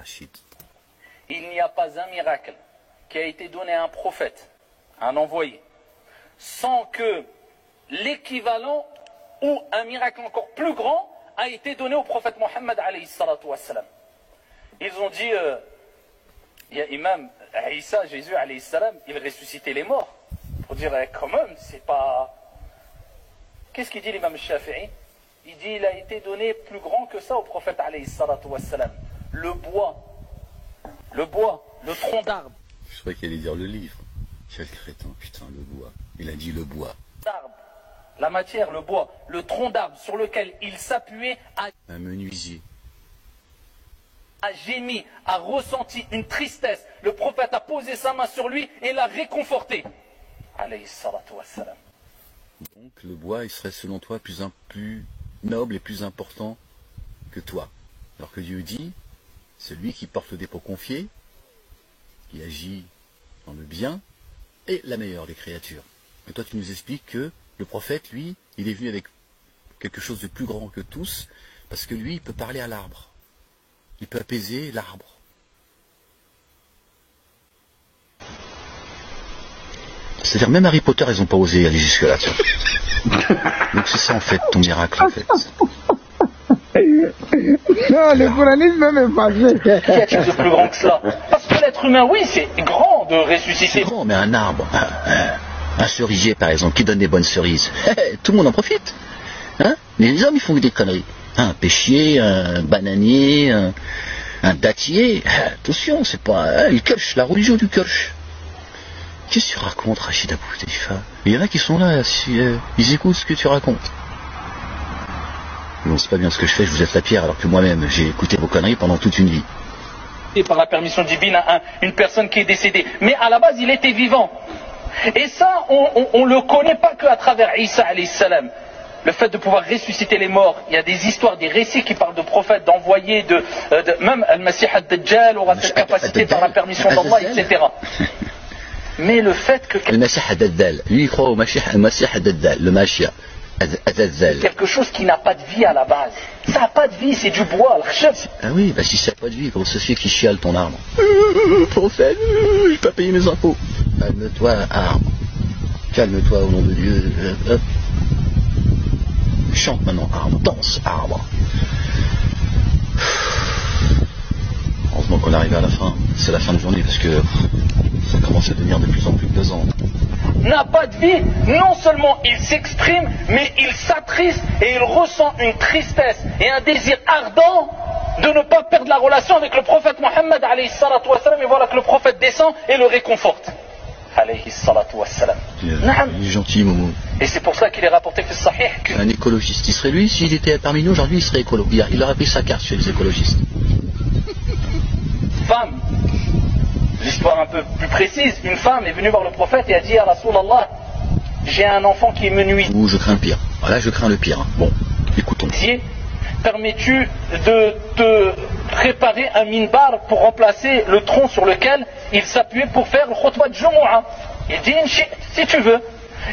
Rachid. Il n'y a pas un miracle qui a été donné à un prophète, à un envoyé, sans que l'équivalent ou un miracle encore plus grand a été donné au prophète Mohammed alayhi salatu wassalam. Ils ont dit, il y a Imam Isa, Jésus alayhi salam, il ressuscitait les morts. Pour dire, quand même, c'est pas... Qu'est-ce qu'il dit l'imam Shafi'i? Il dit, il a été donné plus grand que ça au prophète alayhi salatu wassalam. Le bois, le tronc d'arbre. Je croyais qu'il allait dire le livre. Quel crétin, putain, le bois. Il a dit le bois. La matière, le bois, le tronc d'arbre sur lequel il s'appuyait un menuisier. A gémi, a ressenti une tristesse. Le prophète a posé sa main sur lui et l'a réconforté. Alayhi salatu wassalam. Donc le bois, il serait selon toi plus noble et plus important que toi. Alors que Dieu dit, celui qui porte le dépôt confié, qui agit dans le bien, est la meilleure des créatures. Mais toi tu nous expliques que le prophète, lui, il est venu avec quelque chose de plus grand que tous, parce que lui, il peut parler à l'arbre. Il peut apaiser l'arbre. C'est-à-dire même Harry Potter, ils n'ont pas osé aller jusque-là. Donc c'est ça en fait, ton miracle en fait. Non, le couranisme même est passé. Qu'y a-t-il de plus grand que cela? Parce que l'être humain, oui, c'est grand de ressusciter. C'est grand, mais un arbre, un cerisier par exemple, qui donne des bonnes cerises, tout le monde en profite. Hein? Les hommes, ils font des conneries. Un pêchier, un bananier, un dattier. Attention, c'est pas... le kirsch, la religion du kirsch. Qu'est-ce que tu racontes, Rachid Abou Taifa? Il y en a qui sont là, ils écoutent ce que tu racontes. Non, c'est pas bien ce que je fais, je vous jette la pierre, alors que moi-même, j'ai écouté vos conneries pendant toute une vie. Et par la permission divine à une personne qui est décédée. Mais à la base, il était vivant. Et ça, on le connaît pas qu'à travers Isa alayhi salam. Le fait de pouvoir ressusciter les morts, il y a des histoires, des récits qui parlent de prophètes, d'envoyés, même Al-Masih ad-Dajjal aura cette capacité par la permission d'Allah, etc. Mais le fait que... Le Masih ad-Dajjal, lui il croit au Masih ad-Dajjal, le Masih ad-Dajjal. Quelque chose qui n'a pas de vie à la base. Ça n'a pas de vie, c'est du bois, le khshab. Ah oui, bah si ça n'a pas de vie, comment ça se fait qu'il chiale ton arbre? Prophète, je peux pas payer mes impôts. Calme-toi, arbre. Calme-toi au nom de Dieu. Chante maintenant, arbre. Danse, arbre. Heureusement qu'on arrive à la fin. C'est la fin de journée parce que ça commence à devenir de plus en plus pesant. N'a pas de vie, non seulement il s'exprime, mais il s'attriste et il ressent une tristesse et un désir ardent de ne pas perdre la relation avec le prophète Mohammed alayhi salatu wassalam, et voilà que le prophète descend et le réconforte. Alayhi salatu wassalam. Il est gentil, Momo. Et c'est pour ça qu'il est rapporté que Sahih. Un écologiste, il serait lui, s'il était parmi nous aujourd'hui, il serait écolo. Il aurait pris sa carte chez les écologistes. Femme, l'histoire un peu plus précise, une femme est venue voir le prophète et a dit à Rasulallah, j'ai un enfant qui est menuisier. Ou je crains le pire. Voilà, je crains le pire. Bon, écoutons. Permets-tu de te préparer un minbar pour remplacer le tronc sur lequel il s'appuyait pour faire le khutbah de Jumu'ah? Il dit, si tu veux.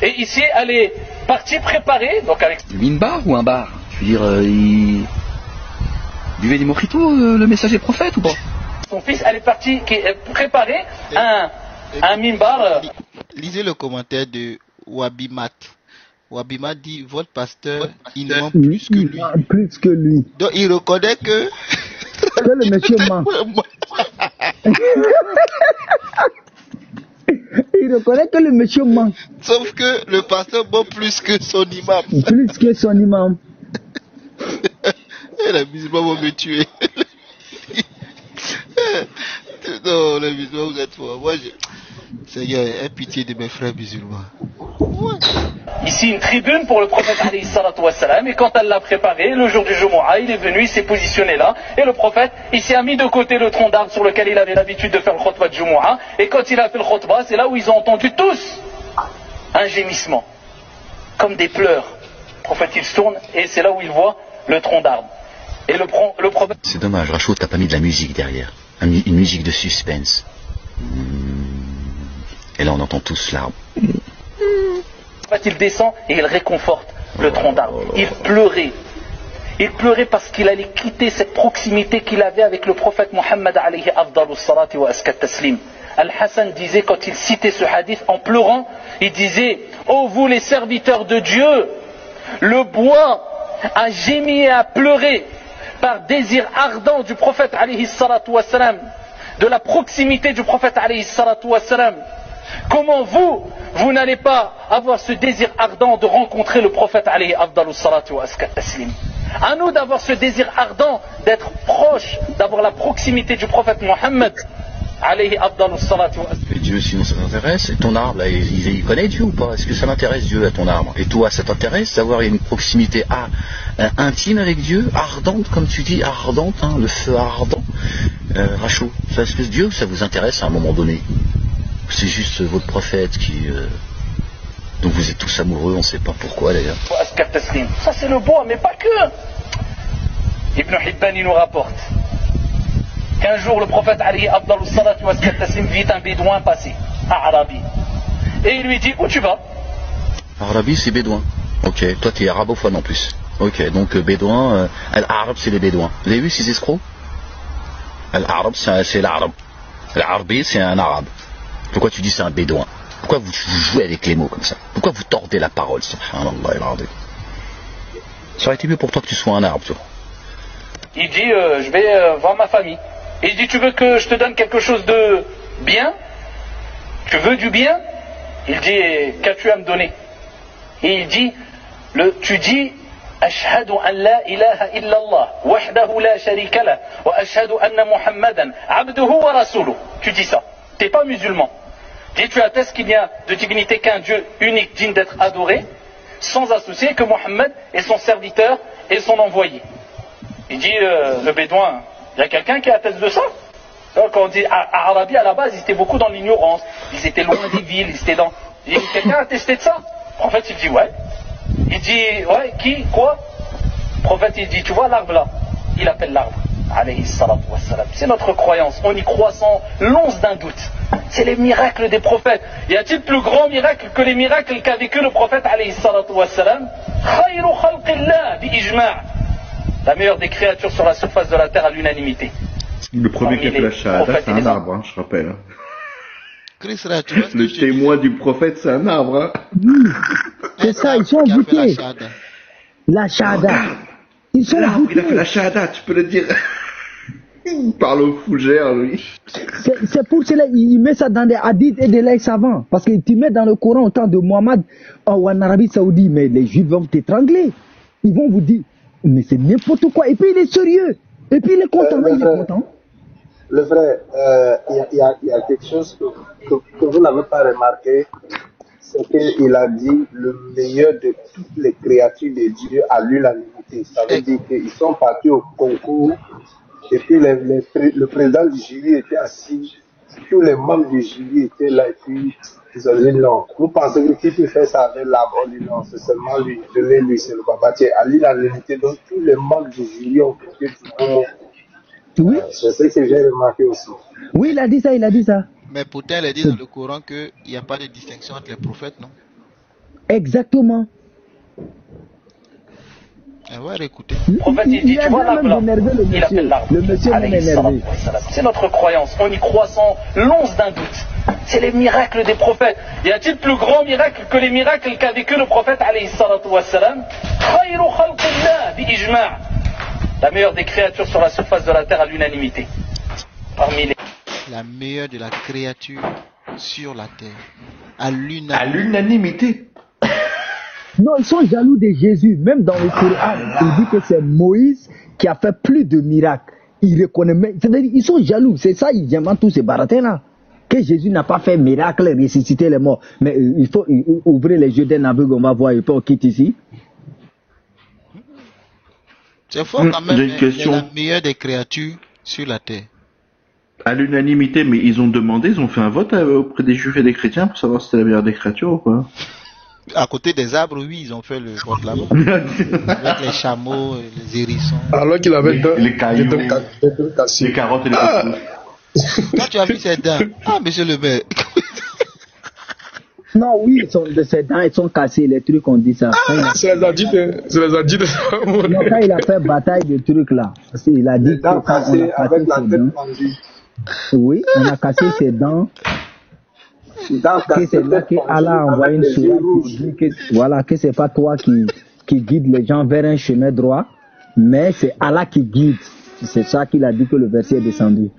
Et ici, elle est partie préparer, donc avec... Le minbar ou un bar? Je veux dire, il buvait des mojitos, le messager prophète ou pas? Son fils, elle est partie préparer un minbar. Lisez le commentaire de Wabimat. Wabimat dit, votre pasteur, il ment plus que lui. Plus que lui. Donc il reconnaît que... le monsieur ment. Il reconnaît que le monsieur ment. Sauf que le pasteur ment plus que son imam. Plus que son imam. Et les musulmans vont me tuer. Non, les musulmans, vous êtes forts. Moi, Seigneur, aie pitié de mes frères musulmans. Ouais. Ici, une tribune pour le prophète alayhi salatu wassalam, et quand elle l'a préparé, le jour du Jumu'ah, il est venu, il s'est positionné là, et le prophète, il s'est mis de côté le tronc d'arbre sur lequel il avait l'habitude de faire le khutbah de Jumu'ah, et quand il a fait le khutbah, c'est là où ils ont entendu tous un gémissement, comme des pleurs. Le prophète, il se tourne, et c'est là où il voit le tronc d'arbre. Et le prophète... C'est dommage, Rachoud, t'as pas mis de la musique derrière. Une musique de suspense. Et là, on entend tous l'arbre. Il descend et il réconforte le tronc d'arbre. Il pleurait. Il pleurait parce qu'il allait quitter cette proximité qu'il avait avec le prophète Mohammed alayhi afdalus salati wa askat taslim. Al-Hassan disait, quand il citait ce hadith en pleurant, il disait: ô vous les serviteurs de Dieu, le bois a gémi et a pleuré par désir ardent du prophète alayhi salatu wa salam, de la proximité du prophète alayhi salatu wa salam. Comment vous n'allez pas avoir ce désir ardent de rencontrer le prophète alayhi afdalus salatu wa askat taslim? À nous d'avoir ce désir ardent d'être proche, d'avoir la proximité du prophète Mohammed alayhi afdalus salatu wa askat. Et Dieu, sinon ça t'intéresse? Et ton arbre, là, il connaît Dieu ou pas? Est-ce que ça m'intéresse Dieu à ton arbre? Et toi, ça t'intéresse d'avoir une proximité intime avec Dieu, ardente, comme tu dis, ardente, hein, le feu ardent, Rachou? Est-ce que Dieu, ça vous intéresse à un moment donné? C'est juste votre prophète dont vous êtes tous amoureux, on ne sait pas pourquoi d'ailleurs. Ça c'est le bois, mais pas que. Ibn Hibban il nous rapporte qu'un jour le prophète alayhi afdalus salatu wa taslim vit un bédouin passer à Arabi. Et il lui dit: où tu vas? Arabi c'est bédouin. Ok, toi tu es arabophone en plus. Ok, donc bédouin, l'arabe c'est les bédouins. Vous avez vu ces escrocs? L'arabe c'est l'arabe. L'arabi c'est un arabe. Pourquoi tu dis c'est un bédouin? Pourquoi vous jouez avec les mots comme ça? Pourquoi vous tordez la parole? Subhanallah al-Azim. Ça aurait été mieux pour toi que tu sois un arabe, toi. Il dit: je vais voir ma famille. Et il dit: tu veux que je te donne quelque chose de bien? Tu veux du bien? Il dit: qu'as-tu à me donner? Et il dit: tu dis: ashhadu an la ilaha illallah wahdahu la sharika lah wa ashhadu anna muhammadan abduhu wa rasuluh. Tu dis ça. Tu n'es pas musulman. Dis: tu attestes qu'il n'y a de dignité qu'un Dieu unique digne d'être adoré, sans associer, que Mohammed est son serviteur et son envoyé. Il dit: le bédouin, il y a quelqu'un qui atteste de ça? Quand on dit à Arabi, à la base, ils étaient beaucoup dans l'ignorance, ils étaient loin des villes, ils étaient dans... Il dit: quelqu'un a attesté de ça? En fait, il dit: ouais. Il dit: ouais, qui? Quoi? Le prophète, il dit: tu vois l'arbre là? Il appelle l'arbre alayhi salatu wassalam. C'est notre croyance, on y croit sans l'once d'un doute. C'est les miracles des prophètes. Y a-t-il plus grand miracle que les miracles qu'a vécu le prophète alayhi salatu wassalam? Khayru khalqillah bi ijma'. La meilleure des créatures sur la surface de la terre à l'unanimité. Le premier qui a fait la shahada, c'est un arbre, hein, je rappelle. Le témoin du prophète, c'est un arbre. Oui, c'est ça, ils sont goûtés. La shahada. Ils sont l'arbre, goûtés. il a fait la shahada, tu peux le dire. Il parle au fougère, lui. C'est pour cela qu'il met ça dans des hadiths et des legs savants. Parce que tu mets dans le Coran au temps de Mohammed ou en Arabie Saoudite, mais les Juifs vont t'étrangler. Ils vont vous dire: mais c'est n'importe quoi. Et puis il est sérieux. Et puis il est content. Il est content. Le vrai, il y a quelque chose que vous n'avez pas remarqué. C'est qu'il a dit le meilleur de toutes les créatures de Dieu à l'unanimité. Ça veut dire qu'ils sont partis au concours. Et puis le président du jury était assis. Tous les membres du jury étaient là. Et puis ils ont dit: non. Vous pensez que qui peut faire ça avec l'arbre? On dit: non, c'est seulement lui. Donnez-lui, c'est le babatier. À l'unanimité, donc tous les membres du jury ont fait du bon. Oui. C'est ce que j'ai remarqué aussi. Oui, il a dit ça. Mais pourtant, il dit dans le Coran qu'il n'y a pas de distinction entre les prophètes, non? Exactement. On va réécouter. Le prophète, il dit: tu vois l'arbre là? Il appelle l'arbre. Le monsieur m'a énervé. C'est notre croyance, on y croit sans l'once d'un doute. C'est les miracles des prophètes. Y a-t-il plus grand miracle que les miracles qu'a vécu le prophète alayhi salatu wassalam? Khayru khalqillah bi ijma'. La meilleure des créatures sur la surface de la terre à l'unanimité. Parmi les... La meilleure de la créature sur la terre. À l'unanimité. Non, ils sont jaloux de Jésus. Même dans le Coran, il dit que c'est Moïse qui a fait plus de miracles. Il reconnaît même. C'est-à-dire, ils sont jaloux. C'est ça, ils inventent tous ces baratins-là. Que Jésus n'a pas fait miracle, ressusciter les morts. Mais il faut ouvrir les yeux d'un aveugle, on va voir, il peut on quitte ici. C'est fort quand même, c'est la meilleure des créatures sur la terre. À l'unanimité, mais ils ont fait un vote auprès des juifs et des chrétiens pour savoir si c'était la meilleure des créatures ou quoi? À côté des arbres, oui, ils ont fait le vote là-bas. Avec les chameaux, les hérissons. Alors qu'il avait les cailloux, les carottes et les couscous. Quand tu as vu ces dents, ah, monsieur le maire. Non, oui, ses dents, ils sont cassées, les trucs, on dit ça. C'est les adultes. Non, quand il a fait bataille de trucs là, parce qu'il a dit Les dents que quand on a cassées cassé avec la ses tête dents, pendue. oui, on a cassé ses dents, Dents que cassées, c'est là tête qu'Allah a pendue, envoyé avec une les yeux sourate rouges. qui dit que, voilà, que c'est pas toi qui guide les gens vers un chemin droit, mais c'est Allah qui guide. C'est ça qu'il a dit que le verset est descendu.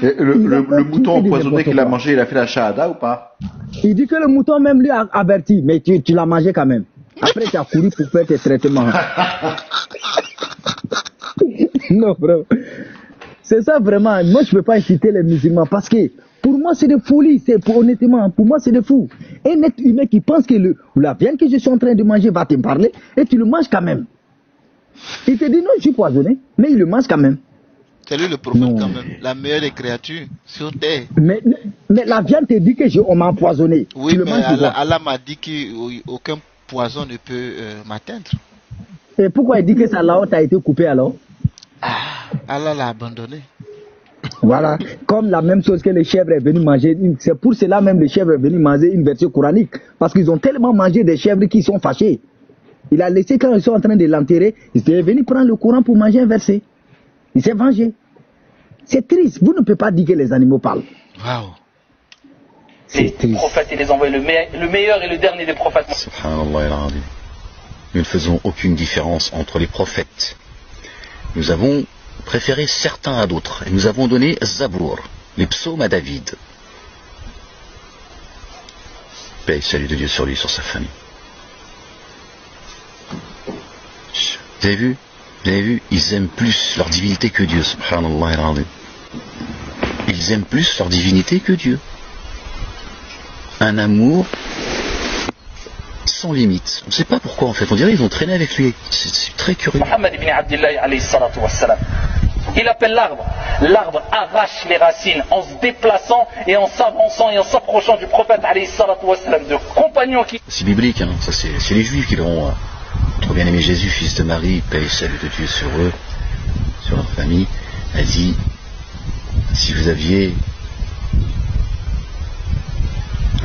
Et le mouton il fait empoisonné n'importe qu'il a quoi. mangé, il a fait la shahada ou pas? Il dit que le mouton même lui a averti, mais tu l'as mangé quand même. Après, tu as couru pour faire tes traitements. Non, bro. C'est ça vraiment. Moi, je ne peux pas inciter les musulmans parce que pour moi, c'est de folie. Honnêtement, pour moi, c'est de fou. Un être humain qui pense que la viande que je suis en train de manger va te parler et tu le manges quand même. Il te dit non, je suis poisonné, mais il le mange quand même. C'est lui le prophète Non. quand même, la meilleure des créatures sur terre. Mais la viande te dit que on m'a empoisonné. Oui, tu le mais manges pourquoi? Allah m'a dit qu'aucun poison ne peut m'atteindre. Et pourquoi il dit que sa laote a été coupée alors? Allah l'a abandonné. Voilà, comme la même chose que les chèvres est venu manger. C'est pour cela même les chèvres est venu manger une version coranique. Parce qu'ils ont tellement mangé des chèvres qu'ils sont fâchés. Il a laissé quand ils sont en train de l'enterrer, il est venu prendre le Coran pour manger un verset. Il s'est vengé. C'est triste. Vous ne pouvez pas dire que les animaux parlent. Waouh. Les prophètes, il les envoie le meilleur et le dernier des prophètes. Subhanallah al-Azim. Nous ne faisons aucune différence entre les prophètes. Nous avons préféré certains à d'autres. Et nous avons donné Zabour, les psaumes à David. Paix et salut de Dieu sur lui, sur sa famille. Vous avez vu? Vous avez vu? Ils aiment plus leur divinité que Dieu. Subhanallah al-Azim. Ils aiment plus leur divinité que Dieu. Un amour sans limite. On ne sait pas pourquoi en fait. On dirait qu'ils ont traîné avec lui. C'est très curieux. Mohammed ibn Abdullah alayhi salatu wassalam. Il appelle l'arbre. L'arbre arrache les racines en se déplaçant et en s'avançant et en s'approchant du prophète alayhi salatu wassalam, de compagnons qui... C'est biblique, hein. Ça c'est les juifs qui l'auront. Notre bien-aimé Jésus, fils de Marie, paix et salut de Dieu sur eux, sur leur famille, a dit, si vous aviez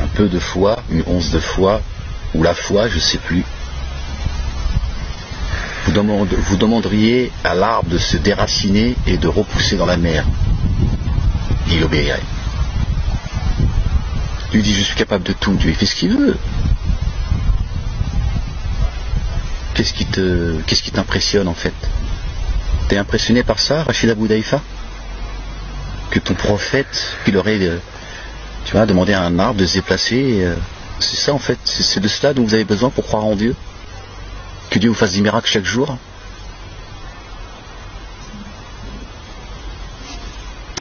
un peu de foi, une once de foi, ou la foi, je ne sais plus, vous demanderiez à l'arbre de se déraciner et de repousser dans la mer. Il obéirait. Lui dit, je suis capable de tout. Dieu, il fait ce qu'il veut. Qu'est-ce qui t'impressionne en fait? T'es impressionné par ça, Rachid Abou Daïfa? Que ton prophète, il aurait, tu vois, demandé à un arbre de se déplacer. C'est ça en fait, c'est de cela dont vous avez besoin pour croire en Dieu? Que Dieu vous fasse des miracles chaque jour?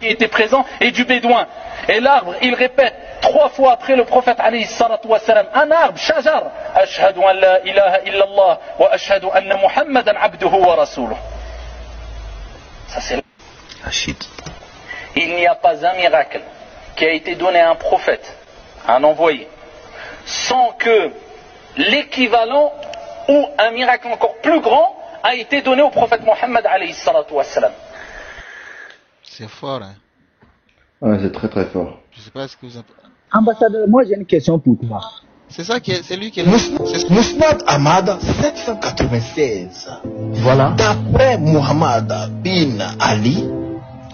Qui était présent et du bédouin. Et l'arbre, il répète 3 fois après le prophète alayhi salatu wassalam, un arbre, shajar, ashhadu an la ilaha illallah wa ashhadu anna muhammadan abduhu wa rasuluh. Ça c'est... Rachid. Il n'y a pas un miracle qui a été donné à un prophète, à un envoyé, sans que l'équivalent ou un miracle encore plus grand a été donné au prophète Mohammed alayhi salatu wassalam. C'est fort, hein. Ouais, c'est très très fort. Je sais pas ce que vous en... Ambassadeur, moi j'ai une question pour toi. C'est ça c'est lui qui est là. Mousnad Ahmad 796. Voilà. D'après Muhammad bin Ali,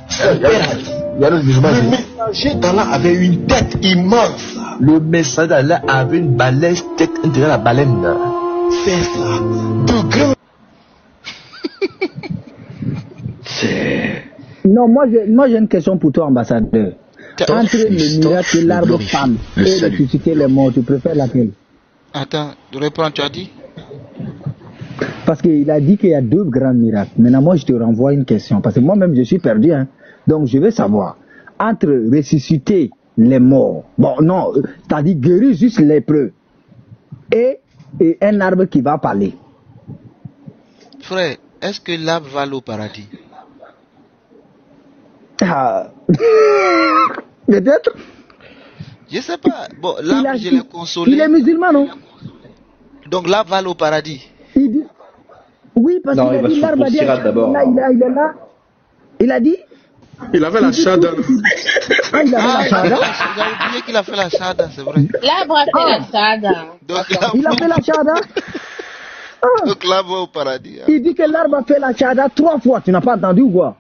son père a dit, le messager d'Allah avait une tête immense. Le messager d'Allah avait une balèze tête derrière la baleine. C'est ça. De grand. Non, moi j'ai une question pour toi, ambassadeur. Entre le miracle et l'arbre femme et ressusciter les morts, tu préfères laquelle? Attends, réponds, tu as dit? Parce qu'il a dit qu'il y a 2 grands miracles. Maintenant, moi je te renvoie une question. Parce que moi-même je suis perdu. Hein. Donc je veux savoir. Entre ressusciter les morts, bon non, c'est-à-dire guérir juste les lépreux, et un arbre qui va parler. Frère, est-ce que l'arbre va aller au paradis? Peut-être. Je sais pas. Bon, l'arbre, je l'ai consolé. Il est musulman, non? Donc l'arbre va aller au paradis. Il dit... Oui, parce qu'il a dit l'arbre a dit. Il est là. Il a dit. Il avait la chada. Ah, il avait la chada. J'ai oublié qu'il a fait la chada, c'est vrai. L'arbre a fait la chada. Il a fait la chada. Donc l'arbre au paradis. Il dit que l'arbre a fait la chada 3 fois. Tu n'as pas entendu ou quoi?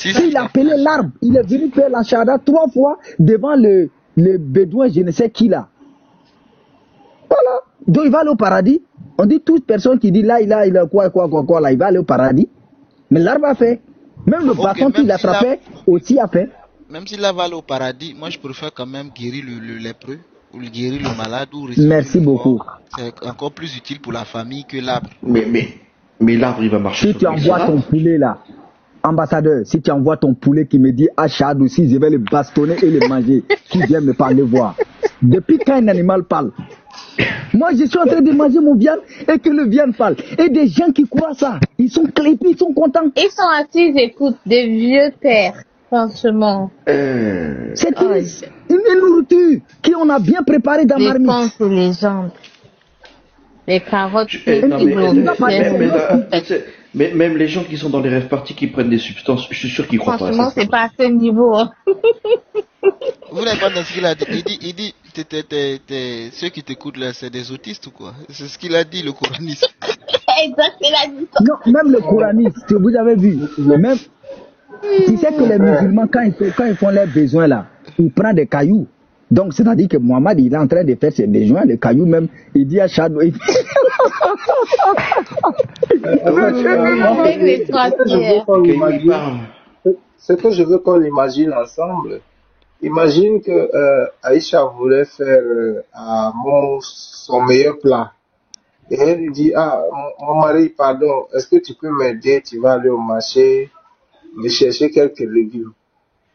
Il a appelé l'arbre. Il est venu faire la chada 3 fois devant le bédouin, je ne sais qui là. Voilà. Donc il va aller au paradis. On dit toute personne qui dit là, il a quoi, là, il va aller au paradis. Mais l'arbre a fait. Même le bâton qu'il attrapait aussi a fait. Même s'il va aller au paradis, moi je préfère quand même guérir le lépreux, ou guérir le malade, ou merci beaucoup. C'est encore plus utile pour la famille que l'arbre. Mais l'arbre il va marcher. Si tu envoies ton poulet là, ambassadeur, si tu envoies ton poulet qui me dit Achad aussi, je vais le bastonner et le manger, qui vient me parler voir. Depuis quand un animal parle? Moi je suis en train de manger mon viande et que le viande parle. Et des gens qui croient ça, ils sont clépés, ils sont contents. Ils sont assis, ils écoutent des vieux pères, franchement. C'est une nourriture qu'on a bien préparée dans la marmite. Les pains sous les jambes. Les carottes, mais même les gens qui sont dans les rêves partis qui prennent des substances, je suis sûr qu'ils croient pas à ça. Franchement, c'est pas à ce niveau. Hein. Vous n'avez pas dans ce qu'il a dit. Il dit, ceux qui t'écoutent là, c'est des autistes ou quoi? C'est ce qu'il a dit, le coraniste. Exact, il a dit. Non, même le coraniste, vous avez vu, même, tu sais que les musulmans, quand ils font leurs besoins là, ils prennent des cailloux. Donc, c'est-à-dire que Mohamed, il est en train de faire ses besoins, les cailloux même, il dit à Chad, Ce que je veux qu'on imagine ensemble, imagine que Aïcha voulait faire à Momo son meilleur plat. Et elle lui dit, mon mari, pardon, est-ce que tu peux m'aider? Tu vas aller au marché, de chercher quelques légumes.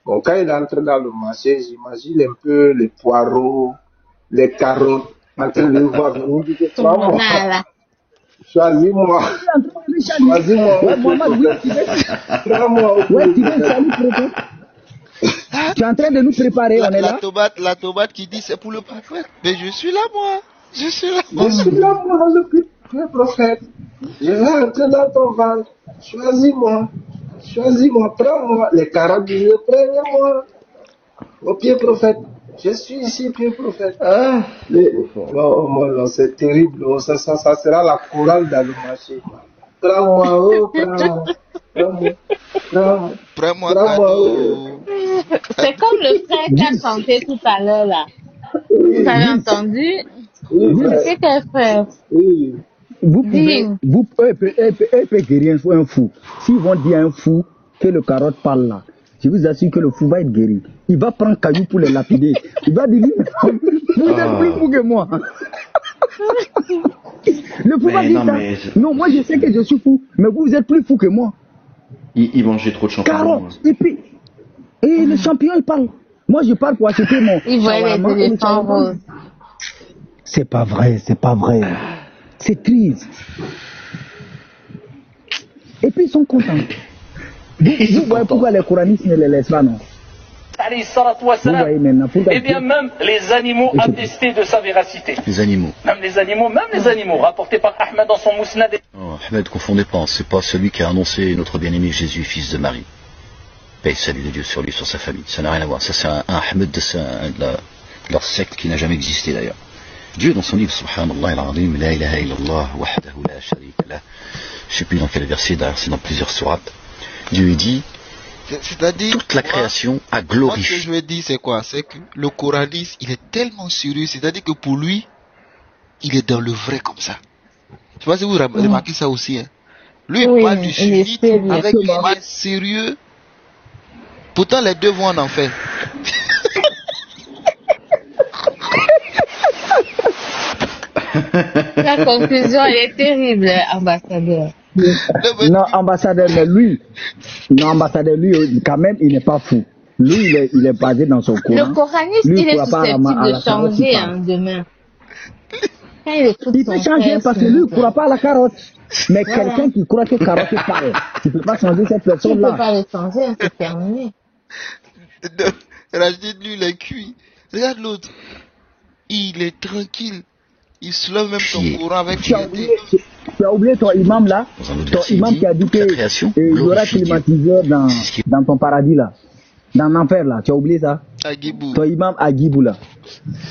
Bon, quand il entre dans le marché, j'imagine un peu les poireaux, les carottes, en train de voir venir. Il dit, choisis-moi. Choisis-moi. Tu es en train de nous préparer, on est là. La tomate qui dit, c'est pour le prophète. Mais je suis là, moi. Je suis là, moi, le prophète. Je vais entrer dans ton ventre. Choisis-moi. Choisis-moi, prends-moi. Les carottes, prenez-moi. Au pied prophète. Je suis ici, pied prophète. Non, c'est terrible. Ça sera la chorale dans le marché. Prends-moi, prends-moi. C'est comme le frère qui a chanté tout à l'heure là. Vous avez entendu? C'est quel frère? Vous peut guérir un fou. S'ils vont dire à un fou que le carotte parle là, je vous assure que le fou va être guéri. Il va prendre caillou pour les lapider. Il va dire, vous êtes plus fou que moi. Le fou va dire ça. Non, moi je sais que je suis fou, mais vous êtes plus fou que moi. Il mangeait trop de champignons. Carotte, et le champignon il parle. Moi je parle pour acheter mon. Il voit les éléphants roses. C'est pas vrai. C'est triste. Et puis ils sont contents. Vous voyez pourquoi les coranistes ne les laissent pas, non? Eh bien, même les animaux attestés de sa véracité. Les animaux. Même les animaux, rapportés par Ahmed dans son Mousnad. Oh, Ahmed, confondez pas, c'est pas celui qui a annoncé notre bien-aimé Jésus, fils de Marie. Paix et salut de Dieu sur lui, sur sa famille. Ça n'a rien à voir. Ça, c'est un Ahmed de leur secte qui n'a jamais existé d'ailleurs. Dieu, dans son livre, Subhanallah al-Azim, La ilaha illallah, wahdahu la sharika lah. Je sais plus dans quel verset, d'ailleurs, c'est dans plusieurs sourates. Dieu dit, c'est-à-dire, toute la création a glorifié. Ce que je veux dire, c'est quoi? C'est que le coraniste, il est tellement sérieux, c'est-à-dire que pour lui, il est dans le vrai comme ça. Je sais pas si vous remarquez ça aussi. Hein. Lui, il parle du sunnite avec une image sérieux. Pourtant, les deux vont en enfer. La conclusion, elle est terrible, ambassadeur. Non, ambassadeur, lui, quand même, il n'est pas fou. Lui, il est basé dans son Coran. Le coraniste, lui, il est susceptible de changer demain. Il peut changer parce que lui, il ne croit pas à la carotte. Mais quelqu'un qui croit que carotte parle, tu ne peux pas changer cette personne-là. Tu ne peux pas le changer, c'est terminé. Rachid, lui, il est cuit. Regarde l'autre. Il est tranquille. Il se lève même son courant avec fierté. Tu as oublié ton imam là? Ton imam qui a dit qu'il y aura climatiseur dans ton paradis là. dans l'enfer là, tu as oublié ça? Agibou. Ton imam Agibou là,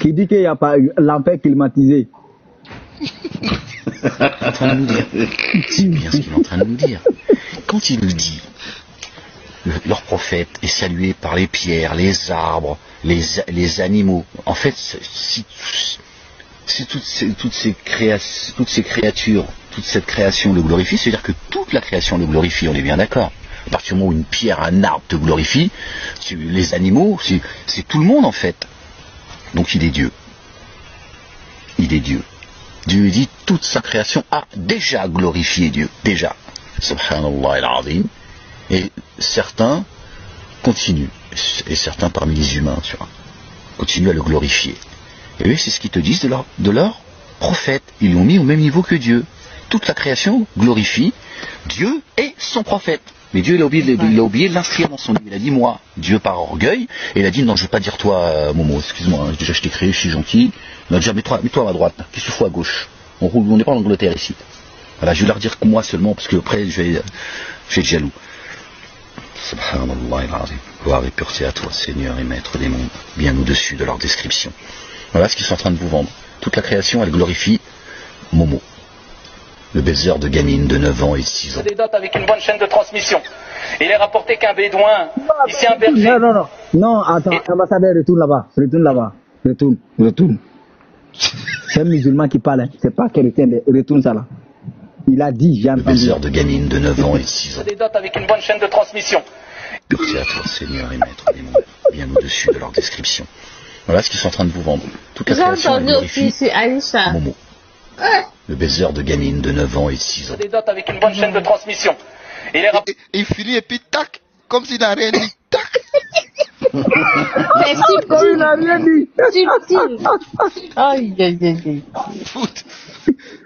qui dit qu'il n'y a pas l'enfer climatisé. En train de nous dire. C'est bien ce qu'il est en train de nous dire. Quand il nous dit, leur prophète est salué par les pierres, les arbres, les animaux. En fait, si toutes ces créatures, toute cette création le glorifie, c'est-à-dire que toute la création le glorifie, on est bien d'accord. À partir du moment où une pierre, un arbre te glorifie, les animaux, c'est tout le monde en fait. Donc il est Dieu. Il est Dieu. Dieu dit toute sa création a déjà glorifié Dieu. Déjà. Subhanallah al-Azim. Et certains continuent. Et certains parmi les humains, tu vois, continuent à le glorifier. Et eux, c'est ce qu'ils te disent de leur prophète. Ils l'ont mis au même niveau que Dieu. Toute la création glorifie Dieu et son prophète. Mais Dieu, il a oublié de l'inscrire dans son livre. Il a dit, moi, Dieu par orgueil. Et il a dit, non, je ne vais pas dire toi, Momo, excuse-moi, déjà je t'ai créé, je suis gentil. Il a dit, mets-toi à ma droite. Qu'est-ce que tu fais à gauche? On n'est pas en Angleterre ici. Voilà, je vais leur dire que moi seulement, parce que après, je vais être jaloux. Subhanallah al-Azim. Gloire et pureté à toi, Seigneur et Maître des mondes, bien au-dessus de leur description. Voilà ce qu'ils sont en train de vous vendre. Toute la création, elle glorifie Momo, le baiser de gamine de 9 ans et 6 ans. Des dots avec une bonne chaîne de transmission. Il est rapporté qu'un bédouin, ici un berger. Non, attends, ambassadeur, retourne là-bas. Retourne. C'est un musulman qui parle, hein. C'est pas chrétien, retourne ça là. Il a dit, j'ai entendu. Le baiser de gamine de 9 ans et 6 ans. Des dots avec une bonne chaîne de transmission. Pureté à toi, Seigneur et Maître des mondes, bien au-dessus de leur description. Voilà ce qu'ils sont en train de vous vendre. Toute la création, elle glorifie Momo, le baiser de gamine de 9 ans et 6 ans. Des dots avec une bonne chaîne de transmission. Il finit et puis tac, comme s'il n'a rien dit. Tac. C'est subtil. Il n'a rien dit. Subtil. Aïe. Foot.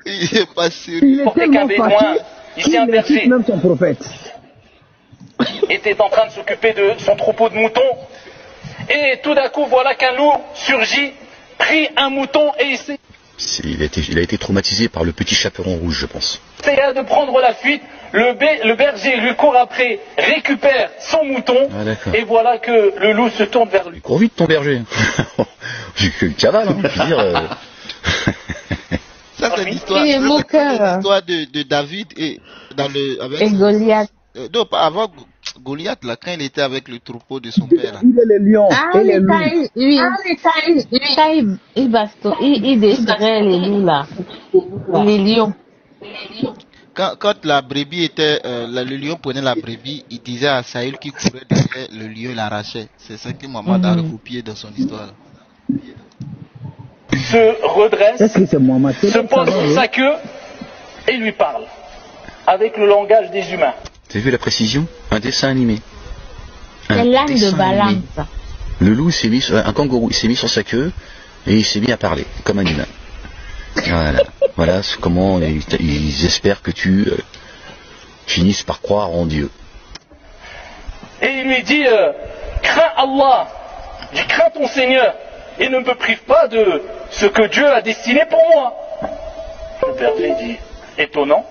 Il n'est pas sérieux. Il est tellement fatigué. Ici un berger. Même son prophète était en train de s'occuper de son troupeau de moutons. Et tout d'un coup, voilà qu'un loup surgit, prit un mouton et il a été traumatisé par le petit chaperon rouge, je pense. essaya de prendre la fuite. Le berger lui court après, récupère son mouton, et voilà que le loup se tourne vers lui. Il court vite ton berger. Je cavale, hein, je veux dire. Ça c'est l'histoire de David et Goliath. Non, pas avant Goliath, là, quand il était avec le troupeau de son père. Là. Il est le lion et les loups. Il déchirait les loups là. Les lions. Quand la brebis était, le lion prenait la brebis, il disait à Saül qui courait derrière le lion, il l'arrachait. C'est ça que Mohamed a recopié dans son histoire. Se redresse, se pose sur sa queue et lui parle avec le langage des humains. T'as vu la précision? Un dessin animé. C'est l'âme de Balaam. Le loup s'est mis, un kangourou, il s'est mis sur sa queue et il s'est mis à parler comme un humain. Voilà comment ils espèrent que tu finisses par croire en Dieu. Et il lui dit, crains Allah, crains ton Seigneur et ne me prive pas de ce que Dieu a destiné pour moi. Le berger dit, étonnant.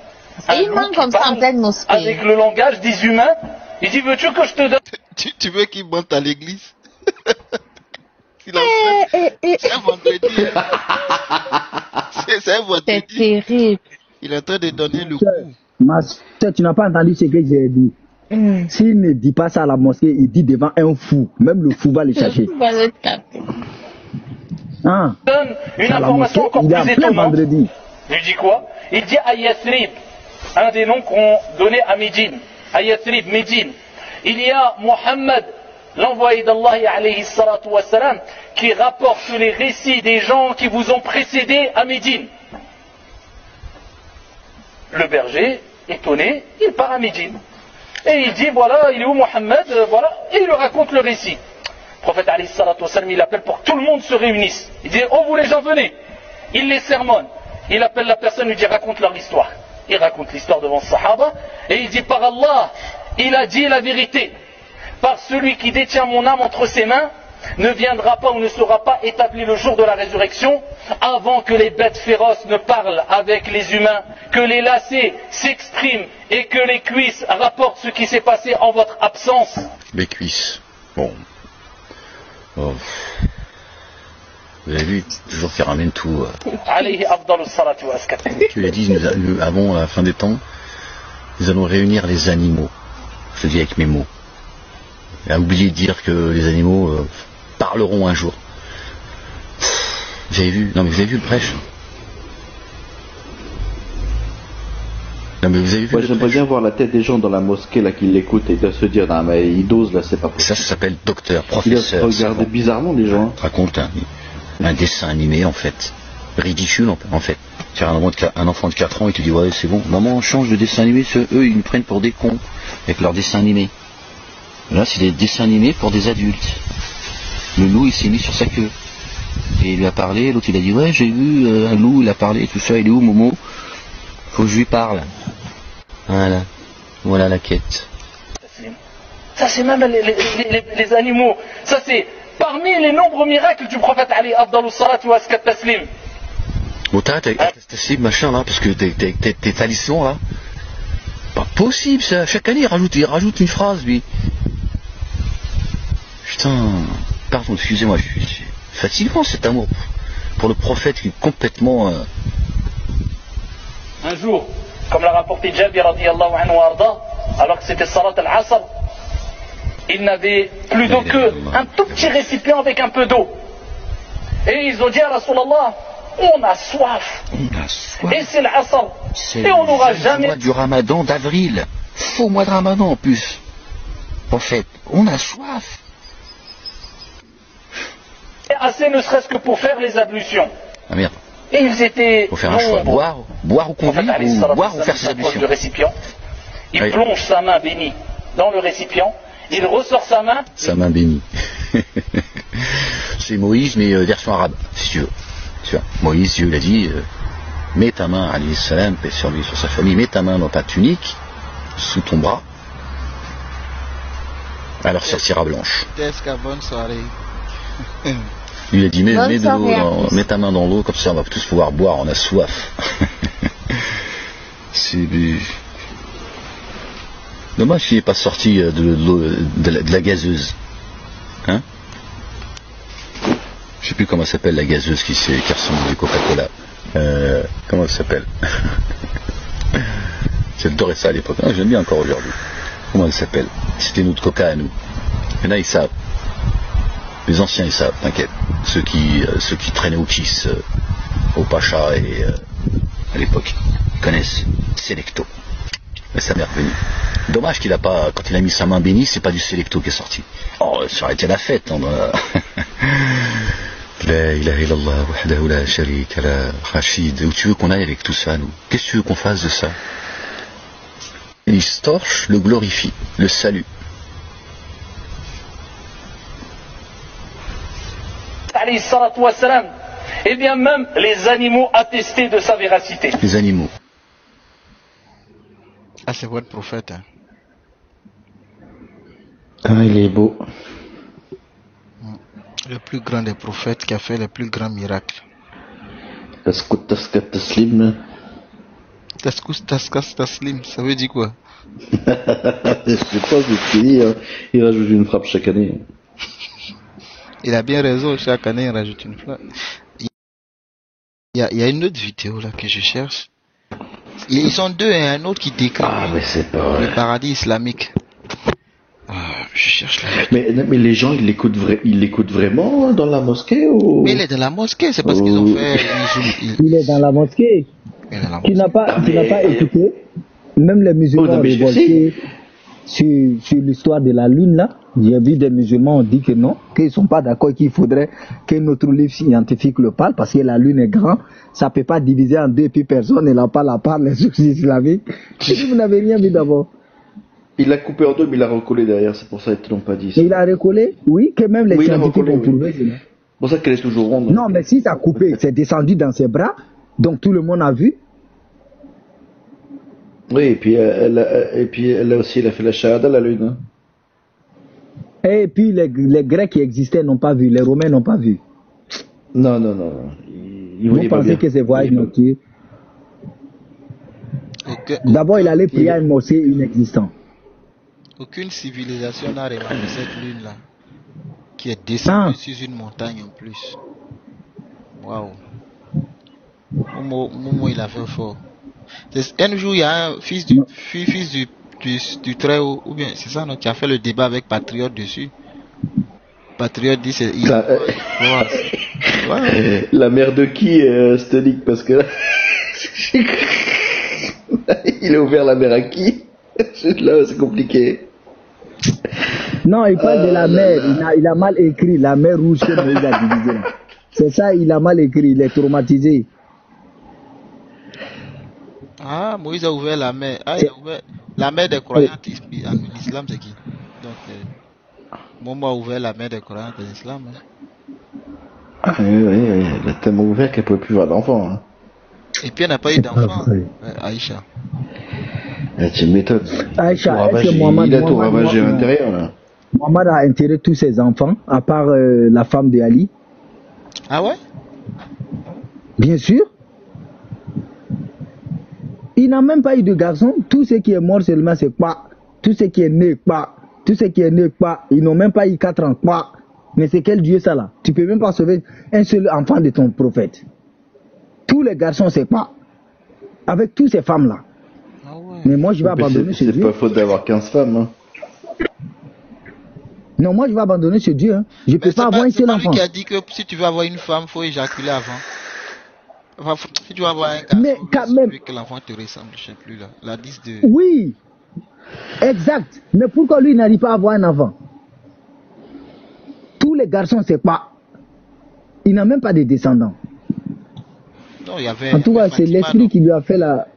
Et il manque comme ça en pleine mosquée. Avec le langage des humains, il dit, veux-tu que je te donne... Tu veux qu'il monte à l'église? C'est un vendredi. C'est un vendredi. C'est terrible. Il est en train de donner le coup. Ma soeur, tu n'as pas entendu ce que j'ai dit. S'il ne dit pas ça à la mosquée, il dit devant un fou. Même le fou va le chercher. Le fou va le taper. Donne une information encore plus étonnante. Vendredi. Il dit quoi? Il dit à Yathrib, un des noms qu'on donnait à Médine. À Yathrib, Médine. Il y a Mohammed, l'envoyé d'Allah alayhi salatu wassalam, qui rapporte les récits des gens qui vous ont précédés à Médine. Le berger, étonné, il part à Médine. Et il dit, voilà, il est où Mohammed? Voilà, et il lui raconte le récit. Le prophète alayhi salatu wassalam, il appelle pour que tout le monde se réunisse. Il dit, oh vous les gens venez. Il les sermonne. Il appelle la personne, il dit, raconte leur histoire. Il raconte l'histoire devant le Sahaba, et il dit, par Allah, il a dit la vérité. Par celui qui détient mon âme entre ses mains, ne viendra pas ou ne sera pas établi le jour de la résurrection avant que les bêtes féroces ne parlent avec les humains, que les lacets s'expriment et que les cuisses rapportent ce qui s'est passé en votre absence. Les cuisses. Bon. Oh. Vous avez vu, toujours qui ramène tout. Tu l'as dit, nous avons, à la fin des temps, nous allons réunir les animaux. Je te dis avec mes mots. Et à oublier de dire que les animaux parleront un jour. Vous avez vu, non mais vous avez vu le prêche? Non mais vous avez vu. Moi j'aimerais bien voir la tête des gens dans la mosquée là qui l'écoutent et de se dire non mais il dose là, c'est pas possible. Ça s'appelle docteur, professeur. Il a regardé bizarrement les gens. Raconte un dessin animé en fait. Ridicule en fait. Tu as un enfant de 4 ans, il te dit ouais c'est bon, maman change de dessin animé, eux ils nous prennent pour des cons avec leur dessin animé. Là c'est des dessins animés pour des adultes. Le loup il s'est mis sur sa queue. Et il lui a parlé, l'autre il a dit ouais j'ai vu un loup, il a parlé, tout ça, il est où Momo? Faut que je lui parle. Voilà la quête. Ça c'est même les animaux. Ça c'est parmi les nombreux miracles du prophète Ali Abdallah Salatu wa Askat Taslim. Bon t'as taslim machin là, parce que tes talismans là. Pas possible ça, chaque année il rajoute une phrase lui. Putain, pardon, excusez-moi, je suis fatigant cet amour pour le prophète qui est complètement... Un jour, comme l'a rapporté Jabir radiyallahu anhu arda, alors que c'était Salat al-Asr, il n'avait plus d'eau qu'un tout petit récipient avec un peu d'eau. Et ils ont dit à Rasulallah, on a soif. Et c'est l'Asr. Et on n'aura jamais... C'est le mois du Ramadan d'avril. Faux mois de Ramadan en plus. Prophète, on a soif. Assez ne serait-ce que pour faire les ablutions. Ah merde. Et ils étaient... Faut faire un choix. Boire ou conduire, ou boire ou faire ses ablutions. Le récipient. Il plonge sa main bénie dans le récipient. Il ressort sa main. Sa main bénie. C'est Moïse, mais version arabe, si tu veux. Tu vois, Moïse, Dieu l'a dit, mets ta main, alayhi salam, paix sur lui, sur sa famille, mets ta main dans ta tunique, sous ton bras. Alors sortira blanche. Bonne soirée. Il a dit mets ta main dans l'eau, comme ça on va tous pouvoir boire, on a soif. C'est dommage qu'il n'est pas sorti de la gazeuse. Hein? Je sais plus comment s'appelle la gazeuse qui ressemble du Coca-Cola. Comment elle s'appelle? J'adorais ça à l'époque. Ah, j'aime bien encore aujourd'hui. Comment elle s'appelle? C'était notre Coca à nous. Et là ils savent. Les anciens ils savent, t'inquiète. Ceux qui traînaient au Kiss, au Pacha et à l'époque connaissent Selecto. Mais ça m'est revenu. Dommage qu'il a pas, quand il a mis sa main bénie, c'est pas du Selecto qui est sorti. Oh, ça aurait été la fête. La ilaha illallah wahdahu la sharika la. Rachid, où tu veux qu'on aille avec tout ça, nous? Qu'est-ce que tu veux qu'on fasse de ça? L'historche le glorifie, le salue. Et bien même les animaux attestaient de sa véracité. Les animaux. Ah, c'est votre prophète. Hein. Ah, il est beau. Le plus grand des prophètes qui a fait les plus grands miracles. Taslim. Taslim, ça veut dire quoi? Je sais pas ce qu'il dit, il rajoute une frappe chaque année. Il a bien raison, chaque année il rajoute une frappe. Il y a une autre vidéo là que je cherche. Ils sont deux et un autre qui décrit le paradis islamique. Je cherche là. Mais les gens ils l'écoutent vraiment dans la mosquée ou... Mais il est dans la mosquée, c'est parce qu'ils ont fait. Il est dans la mosquée. Tu n'as pas écouté. Même les musulmans ont révolté sur l'histoire de la lune là. J'ai vu des musulmans ont dit que non, qu'ils ne sont pas d'accord, qu'il faudrait que notre livre scientifique le parle, parce que la lune est grande, ça ne peut pas diviser en deux, et puis personne ne la parle à part les sources islamiques. Vous n'avez rien vu d'abord. Il l'a coupé en deux, mais il l'a recollé derrière, c'est pour ça qu'ils ne l'ont pas dit. Il a recollé? Oui, que même les scientifiques ont prouvé. C'est pour ça qu'elle est toujours ronde. Non, mais si ça a coupé, c'est descendu dans ses bras, donc tout le monde a vu. Oui, et puis elle a aussi fait la shahada, la lune. Et puis les Grecs qui existaient n'ont pas vu, les Romains n'ont pas vu. Non. Vous pensez que c'est voyage nocturne? D'abord, il allait prier à une mosquée inexistante. Aucune civilisation n'a remarqué cette lune-là. qui est descendu sur une montagne en plus. Waouh. Momo, il a fait fort. Un jour, il y a un fils du Très-Haut, ou bien c'est ça, non, qui a fait le débat avec Patriote dessus. Patriote dit c'est. La mère de qui, Stolik, parce que là, il a ouvert la mer à qui? Là, c'est compliqué. Non, il parle de la mer. Il a mal écrit la mer rouge que Moïse a divisée. C'est ça, il a mal écrit. Il est traumatisé. Ah, Moïse a ouvert la mer. Ah, il a ouvert la mer des croyants en islam, c'est qui? Donc, Momo a ouvert la mer des croyants en islam. Hein. Ah, oui, elle a tellement ouvert qu'elle ne pouvait plus avoir d'enfants. Hein. Et puis elle n'a pas eu d'enfant, Aïcha. Tu m'étonnes. Aïcha, il a tout ravagé à l'intérieur, là. Mohamed a enterré tous ses enfants, à part la femme de Ali. Ah ouais? Bien sûr. Il n'a même pas eu de garçon. Tout ce qui est mort seulement, c'est pas. Tout ce qui est né, pas. Tout ce qui est né, pas. Ils n'ont même pas eu 4 ans, pas. Mais c'est quel Dieu ça là? Tu peux même pas sauver un seul enfant de ton prophète. Tous les garçons, c'est pas. Avec toutes ces femmes là. Ah ouais. Mais moi, je vais abandonner ce Dieu. C'est pas faute d'avoir 15 femmes. Hein. Non, moi, je vais abandonner ce Dieu. Hein. Je ne peux pas avoir un seul enfant. C'est lui qui a dit que si tu veux avoir une femme, il faut éjaculer avant. Enfin, si tu veux avoir un garçon, mais quand même, que l'enfant te ressemble, je ne sais plus là. La 10 de... Oui, exact. Mais pourquoi lui n'arrive pas à avoir un enfant? Tous les garçons, c'est pas. Il n'a même pas de descendants. Non, il y avait en tout cas, c'est l'esprit qui lui a fait la.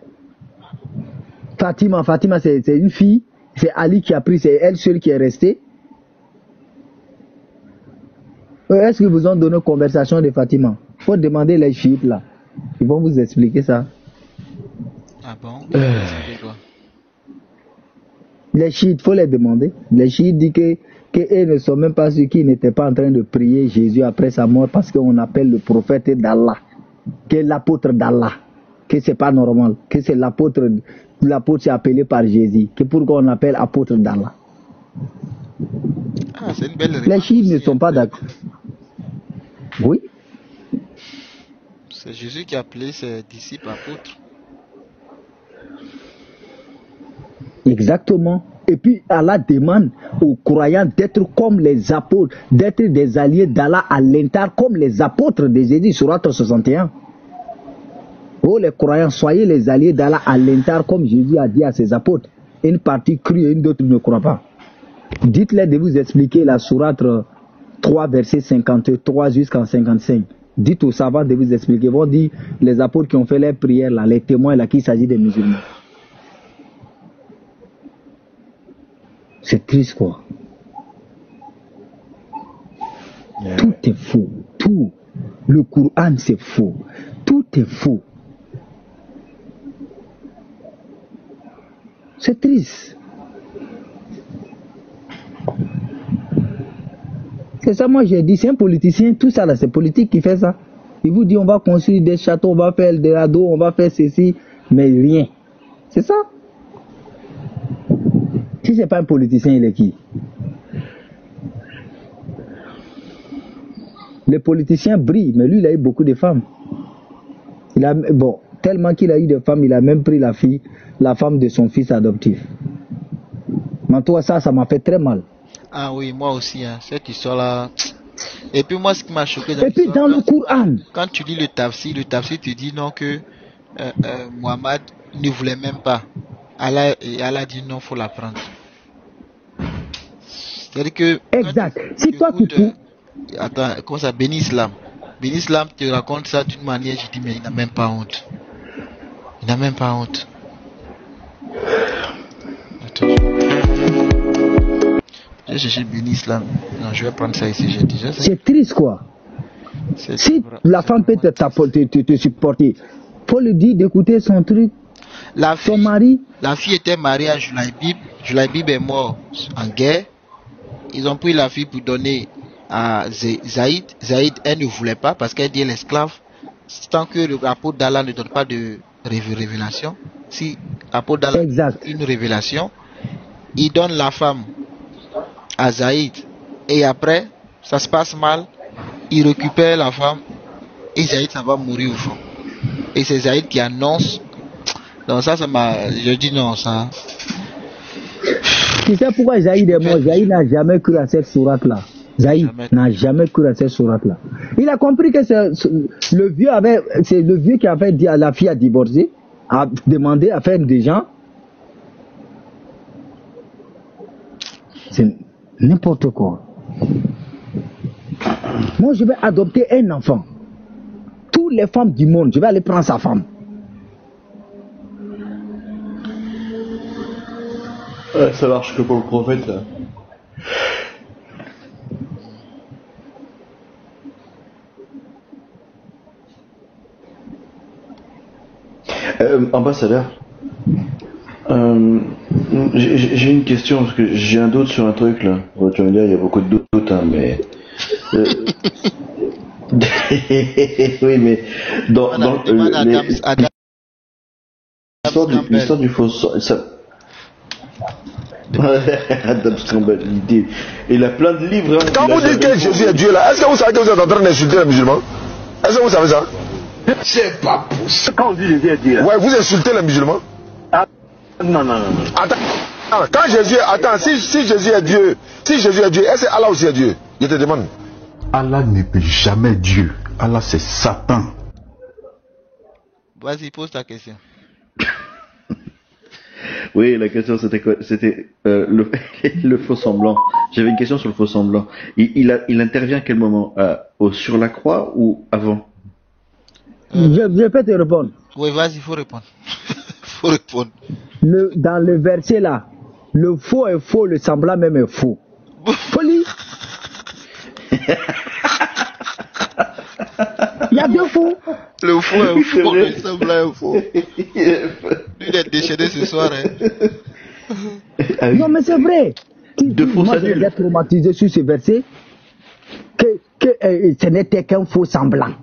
Fatima, c'est une fille. C'est Ali qui a pris, c'est elle seule qui est restée. Est-ce qu'ils vous ont donné conversation de Fatima? Il faut demander les chiites là. Ils vont vous expliquer ça. Ah bon? Les chiites, il faut les demander. Les chiites disent qu'ils ne sont même pas ceux qui n'étaient pas en train de prier Jésus après sa mort parce qu'on appelle le prophète d'Allah, qui est l'apôtre d'Allah, que c'est pas normal, que c'est l'apôtre c'est appelé par Jésus, que pourquoi on appelle apôtre d'Allah. Ah, c'est une belle réponse. Les chiites ne sont pas d'accord. Oui. C'est Jésus qui a appelé ses disciples apôtres. Exactement. Et puis Allah demande aux croyants d'être comme les apôtres, d'être des alliés d'Allah à l'intérieur comme les apôtres de Jésus, Sourate 61. Oh les croyants, soyez les alliés d'Allah à l'intérieur comme Jésus a dit à ses apôtres. Une partie crue et une autre ne croit pas. Dites-les de vous expliquer la Sourate 3 verset 53 jusqu'à 55. Dites aux savants de vous expliquer. Ils vont dire les apôtres qui ont fait les prières là, les témoins là, qu'il s'agit des musulmans. C'est triste quoi. Tout est faux. Tout. Le Coran c'est faux. Tout est faux. C'est triste. C'est ça, moi j'ai dit, c'est un politicien, tout ça là, c'est politique qui fait ça. Il vous dit on va construire des châteaux, on va faire des radeaux, on va faire ceci, mais rien. C'est ça. Si c'est pas un politicien, il est qui? Les politiciens brillent, mais lui il a eu beaucoup de femmes. Bon, tellement qu'il a eu de femmes, il a même pris la femme de son fils adoptif. Mais toi ça m'a fait très mal. Ah oui, moi aussi, hein, cette histoire-là. Et puis moi, ce qui m'a choqué dans le Coran, quand tu lis le tafsir te dit non que Mohammed ne voulait même pas. Allah dit non, faut la prendre. C'est-à-dire que... Exact. Si toi tu peux... Attends, comment ça, Béni Islam te raconte ça d'une manière, je dis mais il n'a même pas honte. Il n'a même pas honte. Attends. J'ai cherché Béni Islam. Non, je vais prendre ça ici, j'ai déjà ça. C'est triste quoi. Si la femme peut te supporter, faut lui dire d'écouter son truc. Son mari. La fille était mariée à Julaïbib. Julaïbib est mort en guerre. Ils ont pris la fille pour donner à Zaïd. Zaïd, elle ne voulait pas parce qu'elle dit l'esclave. Tant que le rapport d'Allah ne donne pas de révélation, si l'apôtre d'Allah donne une révélation, il donne la femme à Zaïd et après ça se passe mal, il récupère la femme et Zaïd ça va mourir au fond. Et c'est Zaïd qui annonce. Donc ça m'a... Je dis non, ça... Tu sais pourquoi Zaïd est mort? Zaïd n'a jamais cru à cette sourate-là. Zaïd n'a jamais cru à cette sourate-là. Il a compris que c'est le vieux qui avait dit à la fille à divorcer, a demandé à faire des gens. C'est n'importe quoi. Moi, je vais adopter un enfant. Toutes les femmes du monde, je vais aller prendre sa femme. Ouais, ça marche que pour le prophète, là. Ambassadeur, j'ai une question parce que j'ai un doute sur un truc là. Bon, tu vas me dire, il y a beaucoup de doutes, hein, mais. Oui, mais dans l'histoire du faux ça. Adam Campbell, l'idée. Il a plein de livres. Hein, quand vous dites que Jésus est Dieu là, est-ce que vous savez que vous êtes en train d'insulter les musulmans? Est-ce que vous savez ça? C'est pas possible. Quand on dit Jésus est Dieu là. Ouais, vous insultez les musulmans? Ah, non. Attends, quand Jésus, si Jésus est Dieu, est-ce que Allah aussi est Dieu? Je te demande. Allah n'est jamais Dieu. Allah c'est Satan. Vas-y, pose ta question. Oui, la question c'était quoi? C'était le faux semblant. J'avais une question sur le faux semblant. Il intervient à quel moment? Sur la croix ou avant? Je peux te répondre. Oui, vas-y, il faut répondre. Faut répondre. Dans le verset là, le faux est faux, le semblant même est faux. Faut lire. Il y a deux faux. Le faux est faux, le semblant est faux. Lui, il est déchaîné ce soir. Hein. Non, mais c'est vrai. Moi, je suis traumatisé sur ce verset que ce n'était qu'un faux semblant.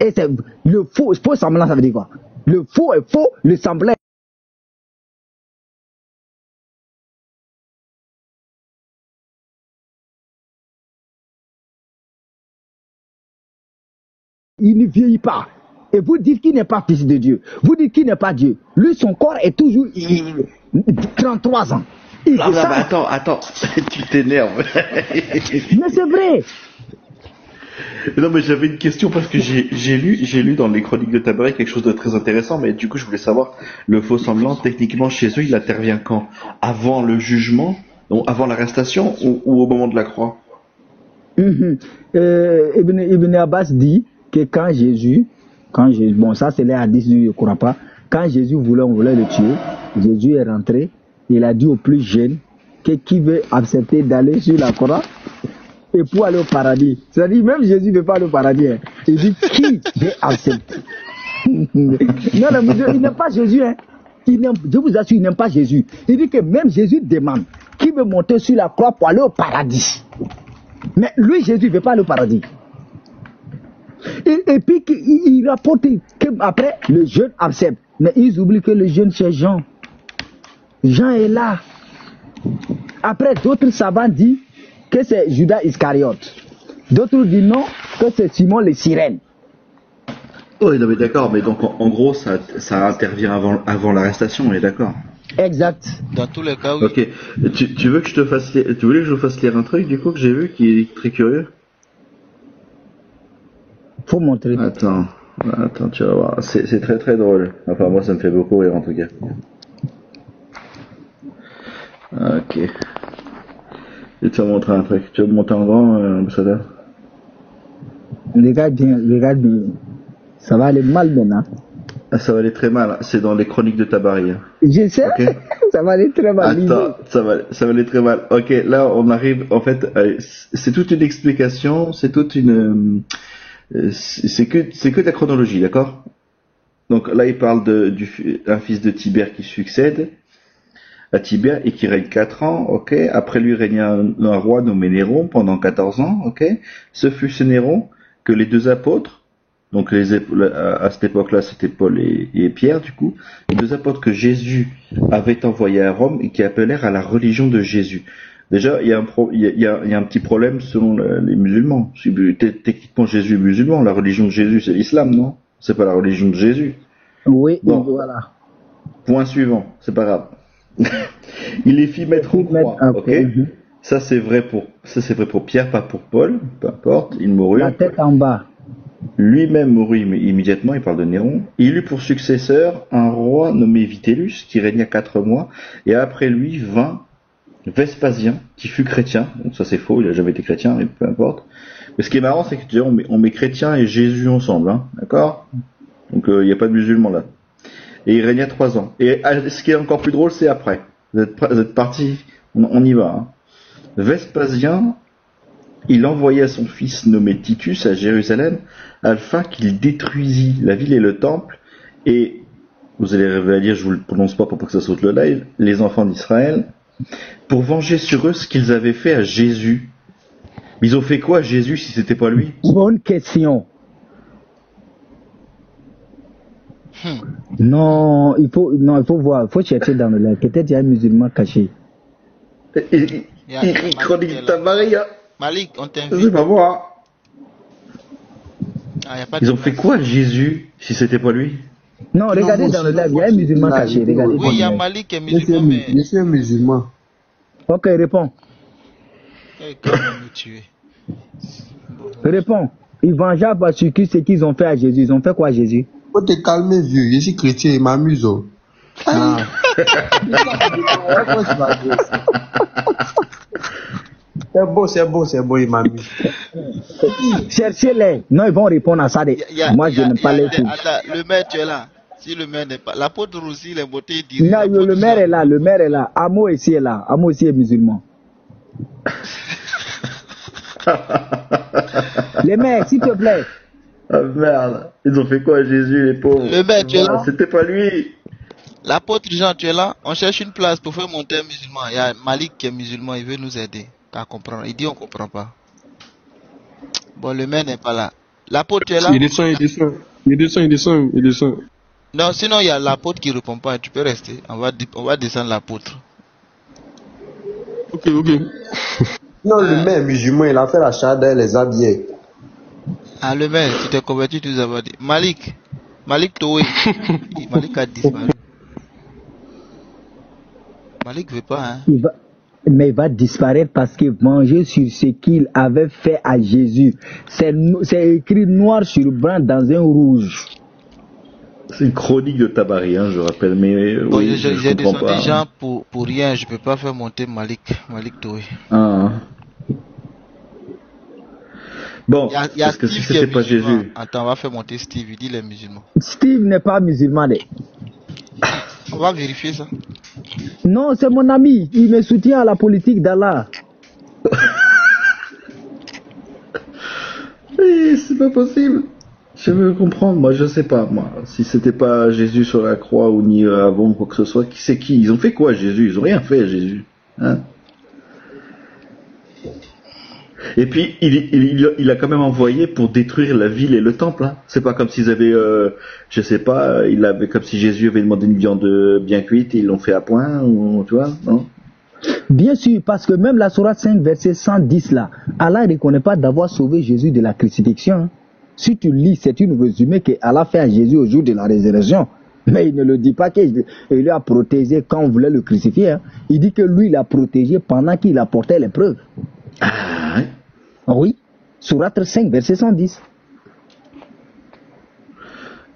Et c'est le faux semblant, ça veut dire quoi? Le faux est faux, le semblant. Il ne vieillit pas. Et vous dites qu'il n'est pas fils de Dieu. Vous dites qu'il n'est pas Dieu. Lui, son corps est toujours 33 ans. Attends, tu t'énerves. Mais c'est vrai. Non, mais j'avais une question parce que j'ai lu dans les chroniques de Tabaret quelque chose de très intéressant, mais du coup, je voulais savoir, le faux semblant, techniquement, chez eux, il intervient quand? Avant le jugement, donc avant l'arrestation ou au moment de la croix? Ibn Abbas dit que quand Jésus, bon ça c'est les hadiths du Coran pas, quand Jésus on voulait le tuer, Jésus est rentré, il a dit aux plus jeunes que qui veut accepter d'aller sur la croix et pour aller au paradis. C'est-à-dire même Jésus ne veut pas aller au paradis. Hein. Il dit qui veut accepter. Non, il n'aime pas Jésus. Hein. Je vous assure, il n'aime pas Jésus. Il dit que même Jésus demande qui veut monter sur la croix pour aller au paradis. Mais lui, Jésus ne veut pas aller au paradis. Et puis, il rapporte qu'après, le jeune accepte. Mais ils oublient que le jeune, c'est Jean. Jean est là. Après, d'autres savants disent que c'est Judas Iscariote. D'autres disent non, que c'est Simon le Cyrène. Oui, non, mais d'accord, mais donc en gros, ça intervient avant l'arrestation, on est d'accord? Exact. Dans tous les cas, oui. Ok. Tu veux que je vous fasse lire un truc, du coup, que j'ai vu, qui est très curieux? Faut montrer. Attends, tu vas voir. C'est très très drôle. Enfin, moi, ça me fait beaucoup rire, en tout cas. Ok. Je vais te montrer un truc. Tu veux me montrer en grand, ambassadeur? Regarde bien. Ça va aller mal maintenant. Ça va aller très mal. C'est dans les chroniques de Tabari. Je sais. Okay. Ça va aller très mal. Attends, ça va aller très mal. Ok, là on arrive. En fait, c'est toute une explication. C'est toute une. C'est que de la chronologie, d'accord? Donc là, il parle d'un fils de Tibère qui succède à Tibère et qui règne 4 ans, ok? Après lui régna un roi nommé Néron pendant 14 ans, ok? Ce fut ce Néron que les deux apôtres, donc à cette époque-là, c'était Paul et Pierre, du coup, les deux apôtres que Jésus avait envoyés à Rome et qui appelèrent à la religion de Jésus. Déjà, il y a un petit problème selon les musulmans. Techniquement, Jésus est musulman. La religion de Jésus, c'est l'islam, non? C'est pas la religion de Jésus. Oui, bon. Voilà. Point suivant, c'est pas grave. Il les fit mettre en croix, ok? Ça c'est vrai pour Pierre, pas pour Paul, peu importe, il mourut. La tête en bas. Lui-même mourut immédiatement, il parle de Néron. Il eut pour successeur un roi nommé Vitellus, qui régna 4 mois, et après lui vint Vespasien, qui fut chrétien. Donc ça c'est faux, il a jamais été chrétien, mais peu importe. Mais ce qui est marrant, c'est que on met chrétien et Jésus ensemble, hein, d'accord? Donc il n'y a pas de musulmans là. Et il régna 3 ans. Et ce qui est encore plus drôle, c'est après. Vous êtes partis, on y va. Hein. Vespasien, il envoya son fils nommé Titus à Jérusalem afin qu'il détruisît la ville et le temple. Et vous allez dire, je vous le prononce pas pour pas que ça saute le live, les enfants d'Israël, pour venger sur eux ce qu'ils avaient fait à Jésus. Mais ils ont fait quoi à Jésus si c'était pas lui? Bonne question. Non, il faut voir, il faut chercher dans le live. Peut-être il y a un musulman caché. Il chronique ta Maria. Malik, on t'invite. C'est pas moi. Ils ont fait place. quoi à Jésus si c'était pas lui? Non, regardez dans le live, il y a un musulman caché. Regardez. Oui, il y a Malik qui est musulman, mais... Je suis un musulman. Ok, réponds. Me tuer. Réponds. Ils vengent parce que ce qu'ils ont fait à Jésus. Ils ont fait quoi à Jésus? Faut te calmer, vieux. Je suis chrétien, il m'amuse. Ah. C'est beau, il m'amuse. Cherchez-les. Non, ils vont répondre à ça. Moi, je n'aime pas les coups. Le maire, tu es là. Si le maire n'est pas... L'apôtre aussi, les beautés disent... Non, le maire est là. Amo ici est là. Amo aussi est musulman. Les maires, s'il te plaît. Ah merde, ils ont fait quoi à Jésus, les pauvres? Le maire, tu es là? C'était pas lui. L'apôtre Jean, tu es là? On cherche une place pour faire monter un musulman. Il y a Malik qui est musulman, il veut nous aider à comprendre. Il dit on comprend pas. Bon, le maire n'est pas là. L'apôtre, tu es là? Il descend. Non, sinon il y a l'apôtre qui répond pas. Tu peux rester. On va descendre l'apôtre. Ok. Non, le maire musulman, il a fait la shahada et les habillés. Ah, le maire, tu t'es converti, tu nous avais dit. Malik Toé. Malik a disparu. Malik veut pas, hein. Mais il va disparaître parce qu'il vengeait sur ce qu'il avait fait à Jésus. C'est écrit noir sur blanc dans un rouge. C'est une chronique de Tabari, hein, je rappelle. Mais bon, oui, j'ai descendu des gens pour rien. Je peux pas faire monter Malik Toé. Ah. Bon, parce que si c'était pas Jésus. Attends, on va faire monter Steve, il dit les musulmans. Steve n'est pas musulman. On va vérifier ça. Non, c'est mon ami. Il me soutient à la politique d'Allah. Oui, c'est pas possible. Je veux comprendre, moi je sais pas, moi. Si c'était pas Jésus sur la croix ou ni avant quoi que ce soit, qui c'est qui? Ils ont fait quoi à Jésus? Ils ont rien fait à Jésus. Hein? Et puis, il a quand même envoyé pour détruire la ville et le temple. Hein. C'est pas comme s'ils avaient, je sais pas, comme si Jésus avait demandé une viande bien cuite et ils l'ont fait à point, ou, tu vois, non? Bien sûr, parce que même la Sourate 5, verset 110 là, Allah ne reconnaît pas d'avoir sauvé Jésus de la crucifixion. Hein. Si tu lis, c'est une résumé que Allah fait à Jésus au jour de la résurrection. Mais il ne le dit pas qu'il lui a protégé quand on voulait le crucifier. Hein. Il dit que lui, il l'a protégé pendant qu'il apportait l'épreuve. Ah, ouais. Oui, Sourate 5, verset 110.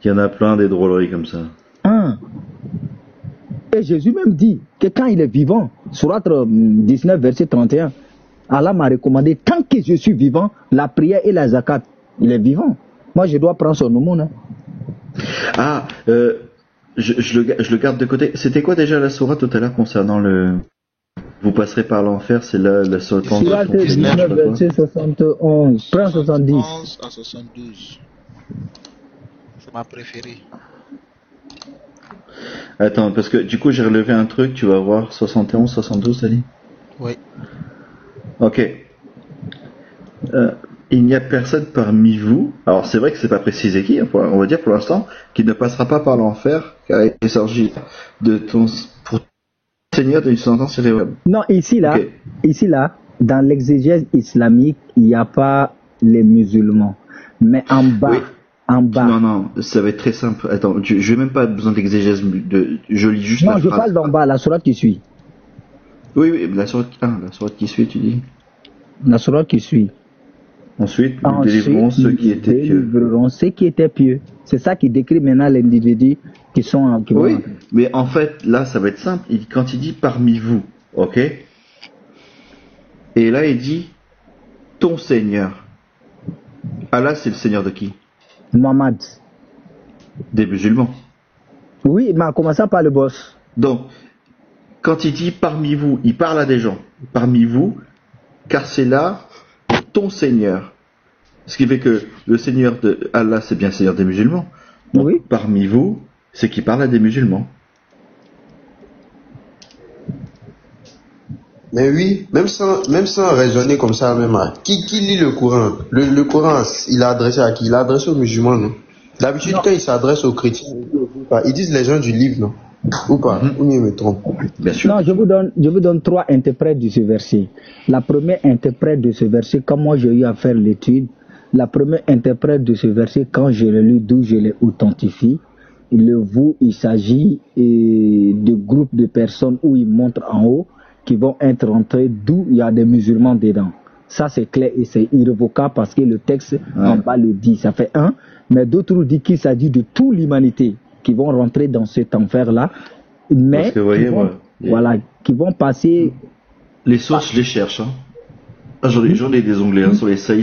Il y en a plein des drôleries comme ça. Et Jésus même dit que quand il est vivant, Sourate 19, verset 31, Allah m'a recommandé, tant que je suis vivant, la prière et la zakat. Il est vivant. Moi, je dois prendre son aumône. Hein. Ah, je le garde de côté. C'était quoi déjà la sourate tout à l'heure concernant le... Vous passerez par l'enfer, c'est la sourate 19, verset 71. Prends 70. 11 à 72. C'est ma préférée. Attends, parce que du coup j'ai relevé un truc, tu vas voir 71, 72, t'as dit? Oui. Ok. Il n'y a personne parmi vous, alors c'est vrai que c'est pas précisé qui, on va dire pour l'instant, qui ne passera pas par l'enfer, car il s'agit de ton... Pour Seigneur de sentence irrévocable. Non, ici là, Ok. dans l'exégèse islamique, il n'y a pas les musulmans. Mais en bas, Oui. en bas. Non, ça va être très simple. Attends, je n'ai même pas besoin d'exégèse. Je lis juste Non, la je phrase. parle d'en bas, la sourate qui suit. Oui, la sourate qui suit, tu dis. La sourate qui suit. Ensuite, nous délivrons ceux qui étaient pieux. Délivreront ceux qui étaient pieux. C'est ça qui décrit maintenant les individus qui sont. Qui Oui, vont... mais en fait, là, ça va être simple. Quand il dit parmi vous, ok? Et là, il dit ton Seigneur. Allah, c'est le Seigneur de qui? Muhammad. Des musulmans. Oui, mais en commençant par le boss. Donc, quand il dit parmi vous, il parle à des gens. Parmi vous, car c'est là ton Seigneur. Ce qui fait que le Seigneur de Allah, c'est bien le Seigneur des musulmans. Donc, Oui. parmi vous, c'est qu'il parle à des musulmans. Mais oui, même sans raisonner comme ça, même, qui lit le Coran? Le Coran, il a adressé à qui? Il a adressé aux musulmans, non? D'habitude, quand il s'adresse aux chrétiens, ils disent les gens du livre, non? Ou pas? Ou mieux me trompe? Bien sûr. Non, je vous donne trois interprètes de ce verset. La première interprète de ce verset, quand moi j'ai eu à faire l'étude, la première interprète de ce verset, quand je l'ai lu, d'où je l'ai authentifié, il s'agit de groupes de personnes où il montre en haut qui vont être rentrés, d'où il y a des musulmans dedans. Ça c'est clair et c'est irrévocable parce que le texte en bas le dit. Ça fait un, mais d'autres disent qu'il s'agit de toute l'humanité qui vont rentrer dans cet enfer-là, mais Parce que, voyez, qui vont passer. Les sources, je les cherche. Hein. Ah, j'en ai des onglets sur les saïds.